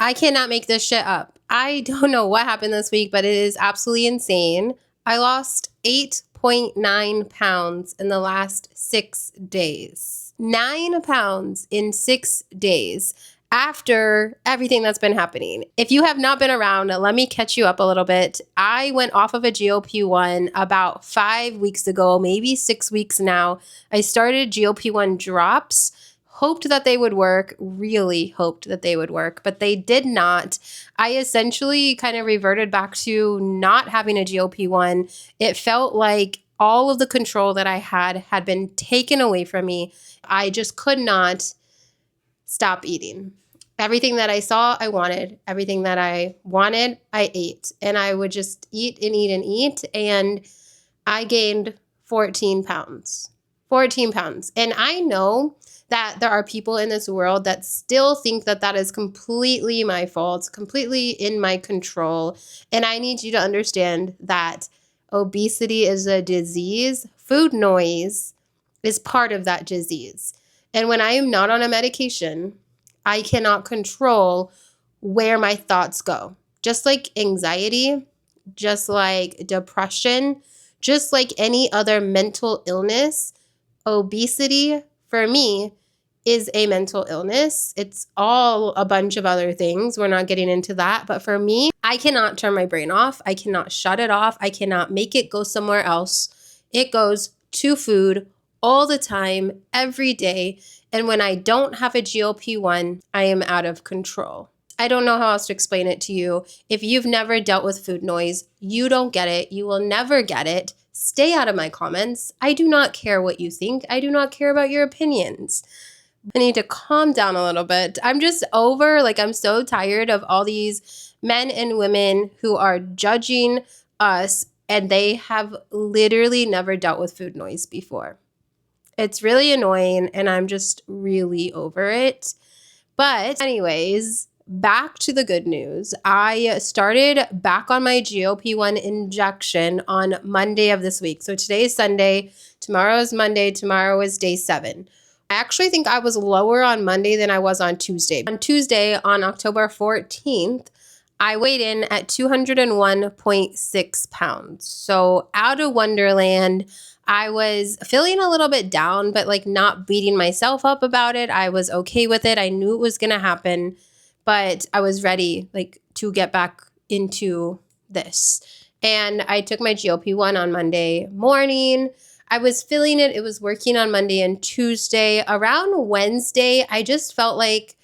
I cannot make this shit up. I don't know what happened this week, but it is absolutely insane. I lost 8.9 pounds in the last 6 days. 9 pounds in 6 days after everything that's been happening. If you have not been around, let me catch you up a little bit. I went off of a GLP-1 about 5 weeks ago, maybe 6 weeks now. I started GLP-1 drops. Hoped that they would work, really hoped that they would work, but they did not. I essentially kind of reverted back to not having a GLP-1. It felt like all of the control that I had been taken away from me. I just could not stop eating. Everything that I saw, I wanted. Everything that I wanted, I ate. And I would just eat and eat and eat. And I gained 14 pounds. 14 pounds. And I know that there are people in this world that still think that that is completely my fault, completely in my control. And I need you to understand that obesity is a disease. Food noise is part of that disease. And when I am not on a medication, I cannot control where my thoughts go. Just like anxiety, just like depression, just like any other mental illness, obesity for me is a mental illness. It's all a bunch of other things. We're not getting into that. But for me, I cannot turn my brain off. I cannot shut it off. I cannot make it go somewhere else. It goes to food all the time, every day. And when I don't have a GLP-1, I am out of control. I don't know how else to explain it to you. If you've never dealt with food noise, you don't get it. You will never get it. Stay out of my comments. I do not care what you think. I do not care about your opinions. I need to calm down a little bit. I'm just over, I'm so tired of all these men and women who are judging us, and they have literally never dealt with food noise before. It's really annoying, and I'm just really over it. But anyways, back to the good news. I started back on my GLP-1 injection on Monday of this week. So today is Sunday, tomorrow is Monday, tomorrow is day 7. I actually think I was lower on Monday than I was on Tuesday. On Tuesday, on October 14th, I weighed in at 201.6 pounds. So out of Wonderland, I was feeling a little bit down, but not beating myself up about it. I was okay with it. I knew it was going to happen, but I was ready to get back into this. And I took my GLP-1 on Monday morning. I was feeling it. It was working on Monday and Tuesday. Around Wednesday, I just felt like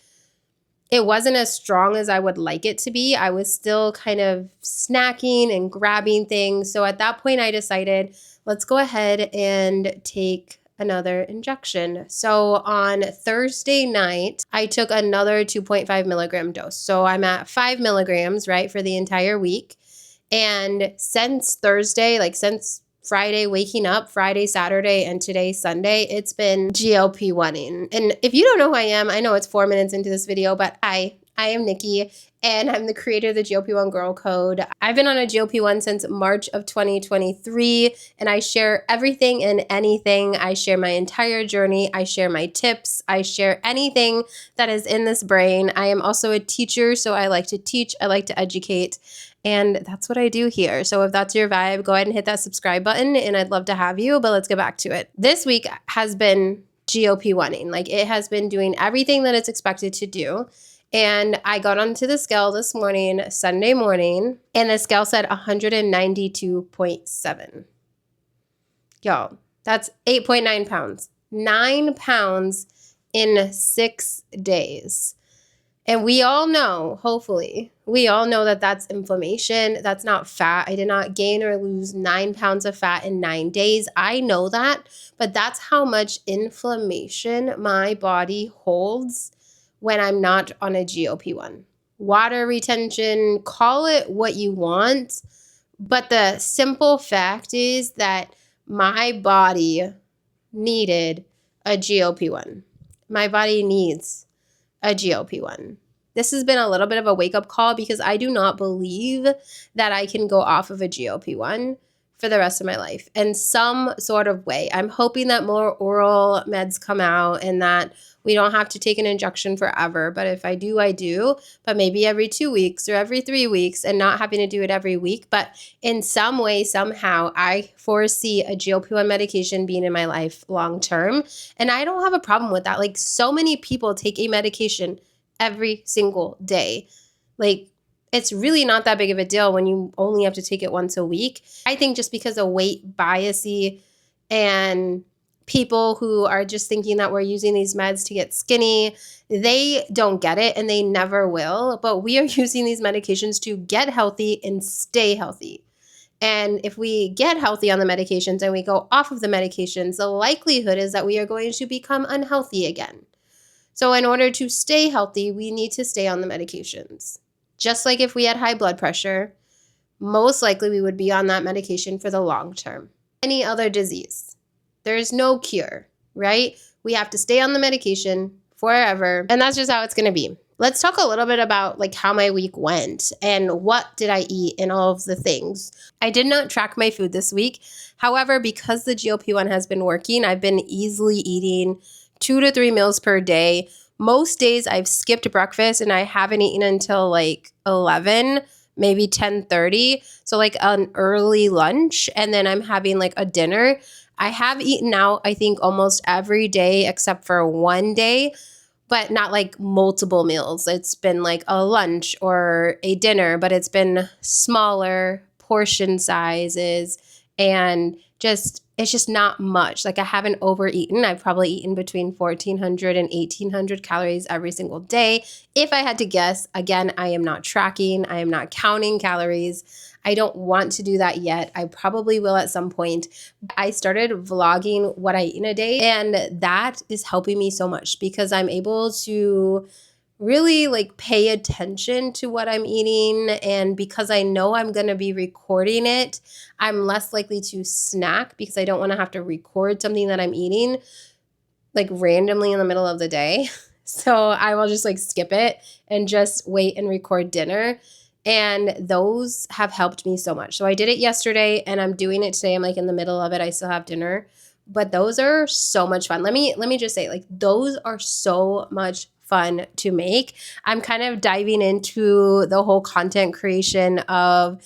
it wasn't as strong as I would like it to be. I was still kind of snacking and grabbing things. So at that point, I decided, let's go ahead and take another injection. So on Thursday night, I took another 2.5 milligram dose. So I'm at 5 milligrams, right, for the entire week. And since Thursday, since Friday, waking up, Friday, Saturday, and today, Sunday, it's been GLP-1ing. And if you don't know who I am, I know it's 4 minutes into this video, but I am Nikki, and I'm the creator of the GLP1 Girl Code. I've been on a GLP-1 since March of 2023, and I share everything and anything. I share my entire journey. I share my tips. I share anything that is in this brain. I am also a teacher, so I like to teach. I like to educate. And that's what I do here. So if that's your vibe, go ahead and hit that subscribe button, and I'd love to have you, but let's get back to it. This week has been GLP-1ing. It has been doing everything that it's expected to do. And I got onto the scale this morning, Sunday morning, and the scale said 192.7. Y'all, that's 8.9 pounds. 9 pounds in 6 days. And we all know, hopefully, we all know that that's inflammation. That's not fat. I did not gain or lose 9 pounds of fat in 9 days. I know that, but that's how much inflammation my body holds when I'm not on a GLP-1. Water retention, call it what you want, but the simple fact is that my body needed a GLP-1. My body needs a GLP-1. This has been a little bit of a wake-up call because I do not believe that I can go off of a GLP-1 for the rest of my life in some sort of way. I'm hoping that more oral meds come out and that we don't have to take an injection forever. But if I do, I do. But maybe every 2 weeks or every 3 weeks, and not having to do it every week. But in some way, somehow, I foresee a GLP-1 medication being in my life long term. And I don't have a problem with that. Like, so many people take a medication every single day. Like, it's really not that big of a deal when you only have to take it once a week. I think just because of weight biasy and people who are just thinking that we're using these meds to get skinny, they don't get it and they never will. But we are using these medications to get healthy and stay healthy. And if we get healthy on the medications and we go off of the medications, the likelihood is that we are going to become unhealthy again. So in order to stay healthy, we need to stay on the medications. Just like if we had high blood pressure, most likely we would be on that medication for the long term. Any other disease, there's no cure, right? We have to stay on the medication forever, and that's just how it's going to be. Let's talk a little bit about like how my week went and what did I eat and all of the things. I did not track my food this week. However, because the GLP-1 has been working, I've been easily eating 2 to 3 meals per day. Most days I've skipped breakfast and I haven't eaten until like 11, maybe 10:30. So like an early lunch, and then I'm having like a dinner. I have eaten out, I think, almost every day except for one day, but not like multiple meals. It's been like a lunch or a dinner, but it's been smaller portion sizes and it's just not much. Like I haven't overeaten. I've probably eaten between 1,400 and 1,800 calories every single day. If I had to guess, again, I am not tracking. I am not counting calories. I don't want to do that yet. I probably will at some point. I started vlogging what I eat in a day, and that is helping me so much because I'm able to really like pay attention to what I'm eating. And because I know I'm going to be recording it, I'm less likely to snack because I don't want to have to record something that I'm eating like randomly in the middle of the day. So I will just like skip it and just wait and record dinner. And those have helped me so much. So I did it yesterday and I'm doing it today. I'm like in the middle of it. I still have dinner, but those are so much fun. Let me just say, like, those are so much fun to make. I'm kind of diving into the whole content creation of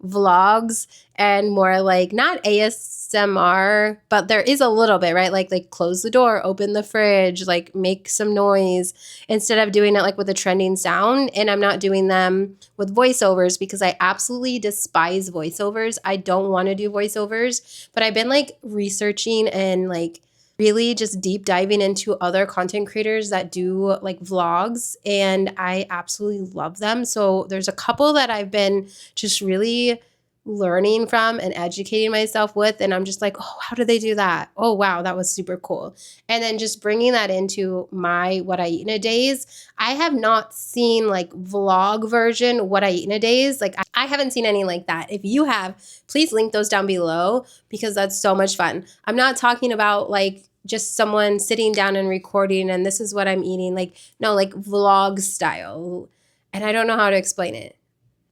vlogs and more like not ASMR, but there is a little bit, right? Like close the door, open the fridge, like make some noise instead of doing it like with a trending sound. And I'm not doing them with voiceovers because I absolutely despise voiceovers. I don't want to do voiceovers, but I've been like researching and like really just deep diving into other content creators that do like vlogs, and I absolutely love them. So there's a couple that I've been just really learning from and educating myself with, and I'm just like, oh, how do they do that? Oh, wow, that was super cool. And then just bringing that into my what I eat in a days. I have not seen like vlog version what I eat in a days. Like I haven't seen any like that. If you have, please link those down below because that's so much fun. I'm not talking about like just someone sitting down and recording and this is what I'm eating. Like, no, like vlog style. And I don't know how to explain it.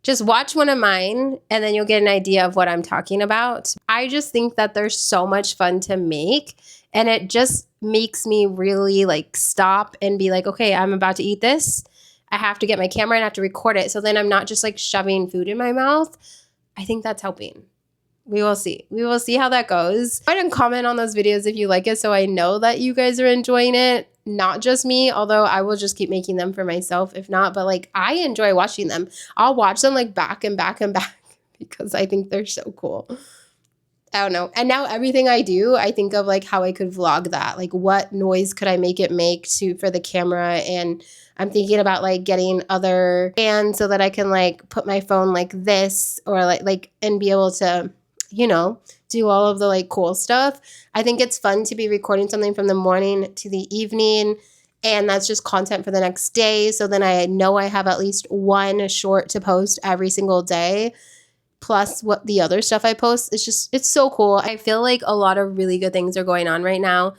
Just watch one of mine and then you'll get an idea of what I'm talking about. I just think that they're so much fun to make, and it just makes me really like stop and be like, okay, I'm about to eat this. I have to get my camera and I have to record it. So then I'm not just like shoving food in my mouth. I think that's helping. We will see. We will see how that goes. Go ahead and comment on those videos if you like it so I know that you guys are enjoying it. Not just me, although I will just keep making them for myself if not. But like I enjoy watching them. I'll watch them like back and back and back because I think they're so cool. I don't know. And now everything I do, I think of like how I could vlog that. Like what noise could I make it make for the camera? And I'm thinking about like getting other stands so that I can like put my phone like this or like and be able to, you know, do all of the like cool stuff. I think it's fun to be recording something from the morning to the evening, and that's just content for the next day. So then I know I have at least one short to post every single day, plus what the other stuff I post. It's so cool. I feel like a lot of really good things are going on right now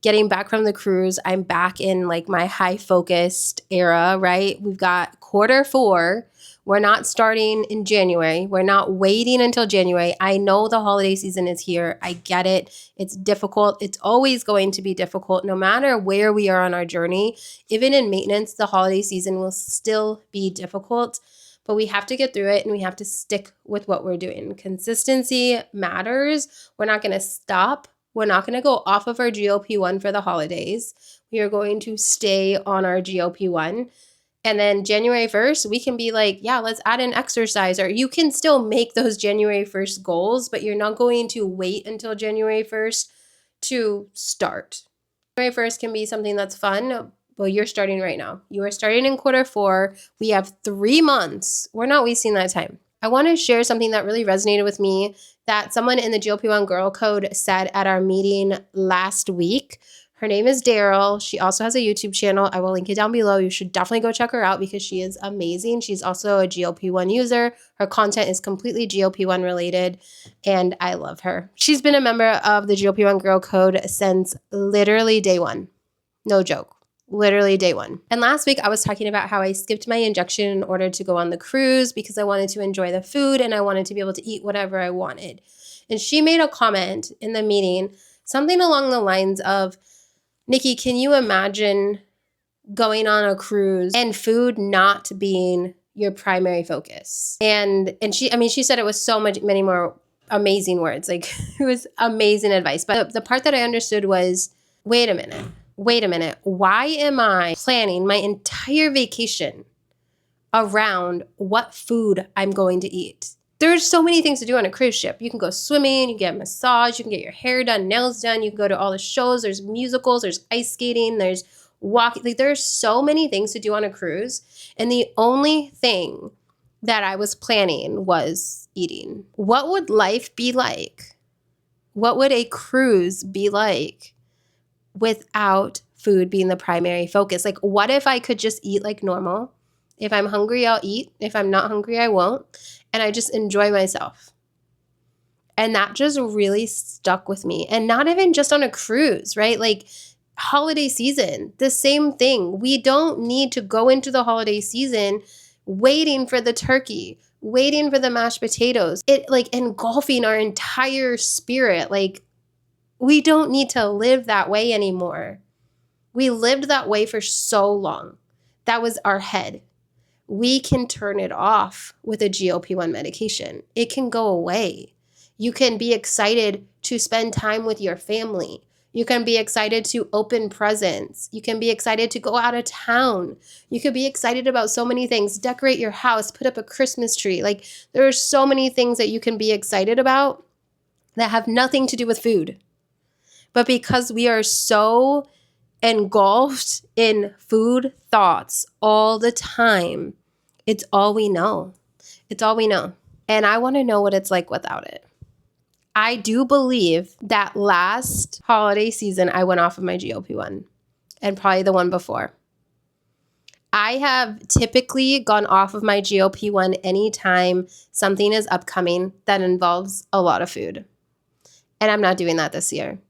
getting back from the cruise, I'm back in like my high focused era, right? We've got Q4. We're not starting in January. We're not waiting until January. I know the holiday season is here. I get it. It's difficult. It's always going to be difficult no matter where we are on our journey. Even in maintenance, the holiday season will still be difficult, but we have to get through it and we have to stick with what we're doing. Consistency matters. We're not going to stop. We're not going to go off of our GLP-1 for the holidays. We are going to stay on our GLP-1. And then January 1st, we can be like, yeah, let's add in exercise. Or you can still make those January 1st goals, but you're not going to wait until January 1st to start. January 1st can be something that's fun. Well, you're starting right now. You are starting in Q4. We have 3 months. We're not wasting that time. I want to share something that really resonated with me that someone in the GLP1 Girl Code said at our meeting last week. Her name is Daryl. She also has a YouTube channel. I will link it down below. You should definitely go check her out because she is amazing. She's also a GLP-1 user. Her content is completely GLP-1 related, and I love her. She's been a member of the GLP-1 Girl Code since literally day one. No joke. Literally day one. And last week I was talking about how I skipped my injection in order to go on the cruise because I wanted to enjoy the food and I wanted to be able to eat whatever I wanted. And she made a comment in the meeting, something along the lines of, Nikki, can you imagine going on a cruise and food not being your primary focus? And she said it was many more amazing words. Like it was amazing advice. But the part that I understood was, wait a minute. Why am I planning my entire vacation around what food I'm going to eat? There's so many things to do on a cruise ship. You can go swimming, you can get a massage, you can get your hair done, nails done, you can go to all the shows, there's musicals, there's ice skating, there's walking. Like there's so many things to do on a cruise. And the only thing that I was planning was eating. What would life be like? What would a cruise be like without food being the primary focus? Like what if I could just eat like normal? If I'm hungry, I'll eat. If I'm not hungry, I won't. And I just enjoy myself. And that just really stuck with me. And not even just on a cruise, right? Like holiday season, the same thing. We don't need to go into the holiday season waiting for the turkey, waiting for the mashed potatoes. It like engulfing our entire spirit. Like we don't need to live that way anymore. We lived that way for so long. That was our head. We can turn it off with a GLP-1 medication. It can go away. You can be excited to spend time with your family. You can be excited to open presents. You can be excited to go out of town. You could be excited about so many things. Decorate your house, put up a Christmas tree. Like there are so many things that you can be excited about that have nothing to do with food. But because we are so engulfed in food thoughts all the time, it's all we know. It's all we know. And I want to know what it's like without it. I do believe that last holiday season, I went off of my GLP-1 and probably the one before. I have typically gone off of my GLP-1 anytime something is upcoming that involves a lot of food. And I'm not doing that this year.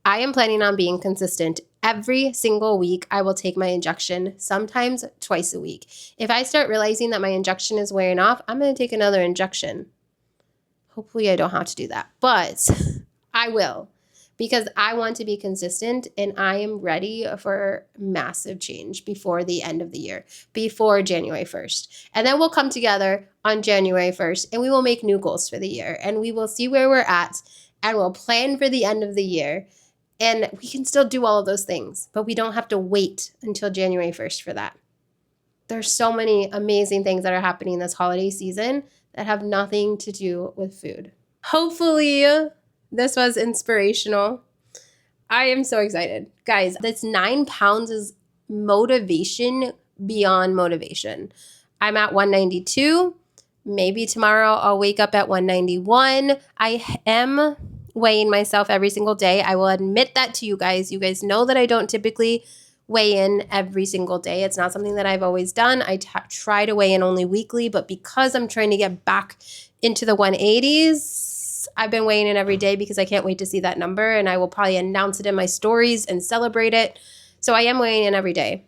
I am planning on being consistent. Every single week, I will take my injection, sometimes twice a week. If I start realizing that my injection is wearing off, I'm going to take another injection. Hopefully, I don't have to do that, but I will because I want to be consistent and I am ready for massive change before the end of the year, before January 1st. And then we'll come together on January 1st and we will make new goals for the year and we will see where we're at and we'll plan for the end of the year. And we can still do all of those things, but we don't have to wait until January 1st for that. There's so many amazing things that are happening this holiday season that have nothing to do with food. Hopefully, this was inspirational. I am so excited. Guys, this 9 pounds is motivation beyond motivation. I'm at 192. Maybe tomorrow I'll wake up at 191. I am weighing myself every single day. I will admit that to you guys. You guys know that I don't typically weigh in every single day. It's not something that I've always done. I try to weigh in only weekly, but because I'm trying to get back into the 180s, weeks, I've been weighing in every day because I can't wait to see that number, and I will probably announce it in my stories and celebrate it. So I am weighing in every day.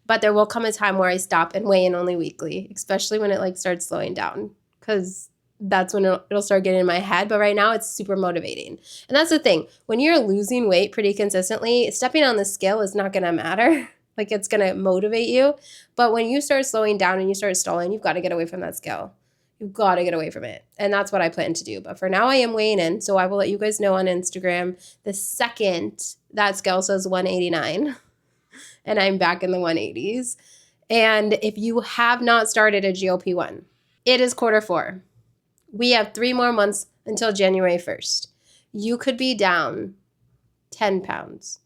But there will come a time where I stop and weigh in only weekly, especially when it like starts slowing down, because that's when it'll start getting in my head. But right now it's super motivating. And that's the thing. When you're losing weight pretty consistently, stepping on the scale is not going to matter. Like, it's going to motivate you. But when you start slowing down and you start stalling, you've got to get away from that scale. You've got to get away from it. And that's what I plan to do. But for now, I am weighing in. So I will let you guys know on Instagram the second that scale says 189 and I'm back in the 180s. And if you have not started a GLP-1, it is Q4. We have 3 more months until January 1st. You could be down 10 pounds,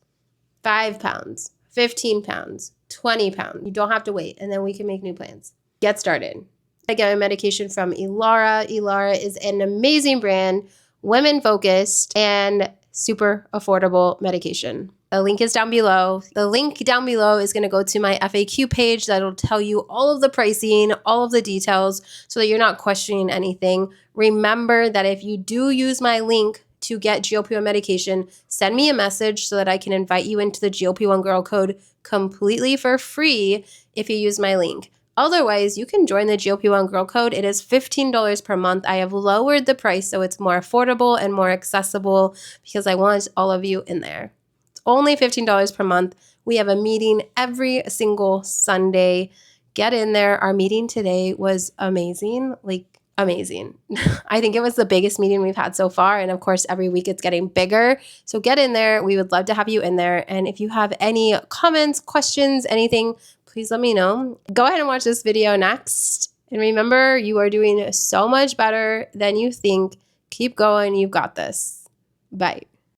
5 pounds, 15 pounds, 20 pounds. You don't have to wait, and then we can make new plans. Get started. I get my medication from Elara. Elara is an amazing brand, women-focused, and super affordable medication. The link is down below. The link down below is going to go to my FAQ page that'll tell you all of the pricing, all of the details, so that you're not questioning anything. Remember that if you do use my link to get GLP-1 medication, send me a message so that I can invite you into the GLP-1 Girl Code completely for free if you use my link. Otherwise, you can join the GLP-1 Girl Code. It is $15 per month. I have lowered the price so it's more affordable and more accessible because I want all of you in there. It's only $15 per month. We have a meeting every single Sunday. Get in there. Our meeting today was amazing. Amazing. I think it was the biggest meeting we've had so far. And of course, every week it's getting bigger. So get in there. We would love to have you in there. And if you have any comments, questions, anything, please let me know. Go ahead and watch this video next. And remember, you are doing so much better than you think. Keep going. You've got this. Bye.